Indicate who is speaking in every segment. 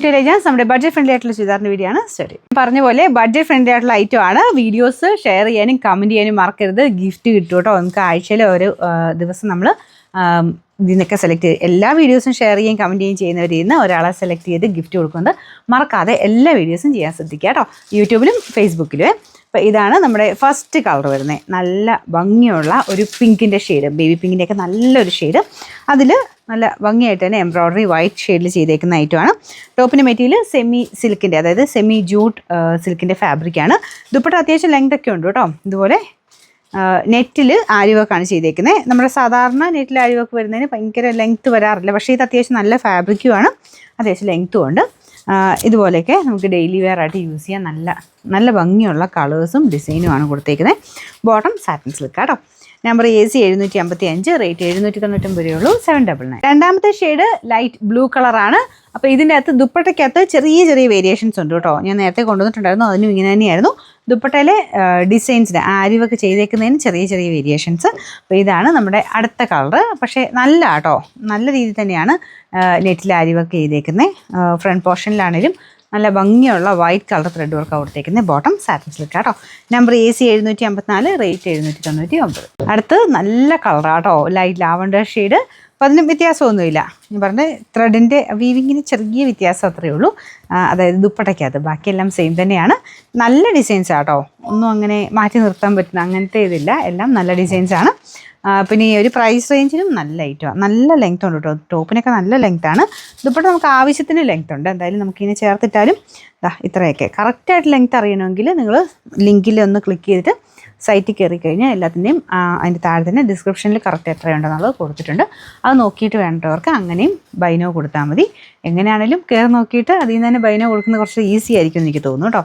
Speaker 1: നമ്മുടെ budget friendly ആയിട്ടുള്ള ചുരിദാറിൻ്റെ വീഡിയോ ആണ് സ്റ്റഡി. പറഞ്ഞ പോലെ ബഡ്ജറ്റ് ഫ്രണ്ട്ലി ആയിട്ടുള്ള ഐറ്റം ആണ്. വീഡിയോസ് ഷെയർ ചെയ്യാനും കമൻറ്റ് ചെയ്യാനും മറക്കരുത്. ഗിഫ്റ്റ് കിട്ടും കേട്ടോ. നമുക്ക് ആഴ്ചയിൽ ഒരു ദിവസം നമ്മൾ ഇതിനൊക്കെ സെലക്ട് ചെയ്ത് എല്ലാ വീഡിയോസും ഷെയർ ചെയ്യുകയും കമൻറ്റ് ചെയ്യുകയും ചെയ്യുന്നവരിൽ നിന്ന് ഒരാളെ സെലക്ട് ചെയ്ത് ഗിഫ്റ്റ് കൊടുക്കുന്നത് മറക്കാതെ എല്ലാ വീഡിയോസും ചെയ്യാൻ ശ്രദ്ധിക്കുക കേട്ടോ. യൂട്യൂബിലും ഫേസ്ബുക്കിലും. അപ്പോൾ ഇതാണ് നമ്മുടെ ഫസ്റ്റ് കളർ വരുന്നത്. നല്ല ഭംഗിയുള്ള ഒരു പിങ്കിൻ്റെ ഷെയ്ഡ്, ബേബി പിങ്കിൻ്റെയൊക്കെ നല്ലൊരു ഷെയ്ഡ്. അതിൽ നല്ല ഭംഗിയായിട്ട് തന്നെ എംബ്രോയ്ഡറി വൈറ്റ് ഷെയ്ഡിൽ ചെയ്തേക്കുന്ന ഐറ്റമാണ്. ടോപ്പിൻ്റെ മെറ്റീരിയൽ സെമി സിൽക്കിൻ്റെ, അതായത് സെമി ജൂട്ട് സിൽക്കിൻ്റെ ഫാബ്രിക്കാണ്. ദുപ്പട്ട അത്യാവശ്യം ലെങ്ത് ഒക്കെ ഉണ്ട് കേട്ടോ. ഇതുപോലെ നെറ്റിൽ ആരി വർക്കാണ് ചെയ്തേക്കുന്നത്. നമ്മുടെ സാധാരണ നെറ്റിൽ ആരി വർക്ക് വരുന്നതിന് ഭയങ്കര ലെങ്ത്ത് വരാറില്ല, പക്ഷേ ഇത് അത്യാവശ്യം നല്ല ഫാബ്രിക്കുമാണ്, അത്യാവശ്യം ലെങ്ത്തും ഉണ്ട്. ഇതുപോലെയൊക്കെ നമുക്ക് ഡെയിലി വെയർ ആയിട്ട് യൂസ് ചെയ്യാൻ നല്ല ഭംഗിയുള്ള കളേഴ്സും ഡിസൈനുമാണ് കൊടുത്തേക്കുന്നത്. ബോട്ടം സാറ്റിൻ സിൽക്ക് കേട്ടോ. നമ്പർ AC 755, റേറ്റ് 799 രൂപയുള്ളൂ. 799. രണ്ടാമത്തെ ഷെയ്ഡ് ലൈറ്റ് ബ്ലൂ കളറാണ്. അപ്പോൾ ഇതിൻ്റെ അകത്ത് ദുപ്പട്ടയ്ക്കകത്ത് ചെറിയ വേരിയേഷൻസ് ഉണ്ട് കേട്ടോ. ഞാൻ നേരത്തെ കൊണ്ടുവന്നിട്ടുണ്ടായിരുന്നു, അതിനും ഇങ്ങനെ തന്നെയായിരുന്നു. ദുപ്പട്ടയിലെ ഡിസൈൻസിന് ആരിവൊക്കെ ചെയ്തേക്കുന്നതിന് ചെറിയ വേരിയേഷൻസ്. അപ്പോൾ ഇതാണ് നമ്മുടെ അടുത്ത കളറ്. പക്ഷേ നല്ല കേട്ടോ, നല്ല രീതിയിൽ തന്നെയാണ് നെറ്റിൽ ആരിവൊക്കെ ചെയ്തേക്കുന്നത്. ഫ്രണ്ട് പോർഷനിലാണേലും നല്ല ഭംഗിയുള്ള വൈറ്റ് കളർ ത്രെഡ് വർക്ക് കൊടുത്തേക്കുന്നത്. ബോട്ടം സാറ്റിൻ സിൽക്ക് കേട്ടോ. Number AC 754, rate 799. അടുത്ത് നല്ല കളറാട്ടോ, ലൈറ്റ് ലാവണ്ടർ ഷെയ്ഡ്. അപ്പോൾ അതിന് വ്യത്യാസമൊന്നുമില്ല. ഞാൻ പറഞ്ഞ ത്രെഡിൻ്റെ വീവിങ്ങിന് ചെറിയ വ്യത്യാസം അത്രയേ ഉള്ളൂ, അതായത് ദുപ്പട്ടയ്ക്കകത്ത്. ബാക്കിയെല്ലാം സെയിം തന്നെയാണ്. നല്ല ഡിസൈൻസ് ആട്ടോ, ഒന്നും അങ്ങനെ മാറ്റി നിർത്താൻ പറ്റുന്ന അങ്ങനത്തെ ഇതില്ല, എല്ലാം നല്ല ഡിസൈൻസാണ്. പിന്നെ ഈ ഒരു പ്രൈസ് റേഞ്ചിനും നല്ല ഐറ്റമാണ്. നല്ല ലെങ്ത് ഉണ്ട് കേട്ടോ. ടോപ്പിനൊക്കെ നല്ല ലെങ്ത്താണ്. ദുപ്പട്ട നമുക്ക് ആവശ്യത്തിന് ലെങ്ത് ഉണ്ട്. എന്തായാലും നമുക്കിങ്ങനെ ചേർത്തിട്ടാലും ഇത്രയൊക്കെ കറക്റ്റായിട്ട് ലെങ്ത് അറിയണമെങ്കിൽ നിങ്ങൾ ലിങ്കിൽ ഒന്ന് ക്ലിക്ക് ചെയ്തിട്ട് സൈറ്റിൽ കയറി കഴിഞ്ഞാൽ എല്ലാത്തിൻ്റെയും അതിൻ്റെ താഴെ തന്നെ ഡിസ്ക്രിപ്ഷനിൽ കറക്റ്റ് എത്രയുണ്ടെന്നുള്ളത് കൊടുത്തിട്ടുണ്ട്. അത് നോക്കിയിട്ട് വേണ്ടവർക്ക് അങ്ങനെയും ബൈനോ കൊടുത്താൽ മതി. എങ്ങനെയാണെങ്കിലും കയറി നോക്കിയിട്ട് അതിൽ നിന്ന് തന്നെ ബൈനോ കൊടുക്കുന്നത് കുറച്ച് ഈസി ആയിരിക്കും എന്ന് എനിക്ക് തോന്നുന്നു കേട്ടോ.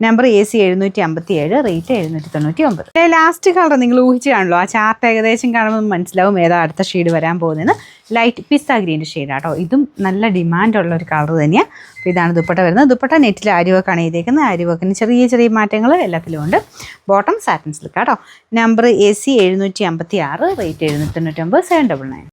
Speaker 1: Number AC 757, rate 799. Last colour നിങ്ങൾ ഊഹിച്ച് കാണുമല്ലോ, ആ ചാർട്ട് ഏകദേശം കാണുമ്പോൾ മനസ്സിലാവും ഏതാ അടുത്ത ഷെയ്ഡ് വരാൻ പോകുന്നതെന്ന്. ലൈറ്റ് പിസ്ത ഗ്രീൻ്റെ ഷെയ്ഡാട്ടോ. ഇതും നല്ല ഡിമാൻഡുള്ള ഒരു കളർ തന്നെയാണ്. അപ്പോൾ ഇതാണ് ദുപ്പട്ട വരുന്നത്. ദുപ്പട്ട നെറ്റിൽ ആരി വർക്കാണ് ചെയ്തേക്കുന്നത്. ആരി വർക്കിന് ചെറിയ മാറ്റങ്ങൾ എല്ലാത്തിലും ഉണ്ട്. ബോട്ടം സാറ്റിൻ സിൽക്ക് കേട്ടോ. Number AC 756, rate 799. 799.